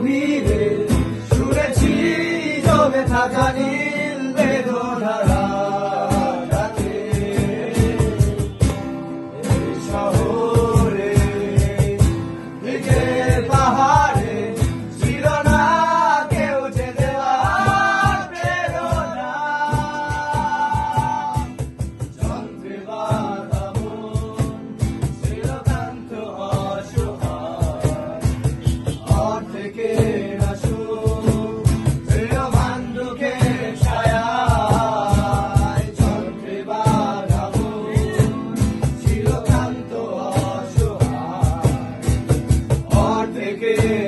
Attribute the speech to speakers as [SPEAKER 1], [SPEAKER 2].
[SPEAKER 1] গভীরে শুনেছি জমে থাকা নীল বেদনারা ডাকে। এই শহরে দিকের পাহাড়ে ছিল না কেউ যে দেওয়ার প্রেরণা। যন্ত্রে বাঁধা মন ছিল ক্লান্ত অসহায়, অর্ধেকের আসুক প্রিয় বান্ধবের ছায়ায়। যন্ত্রে বাঁধা মন ছিল ক্লান্ত অসহায়, অর্ধেকের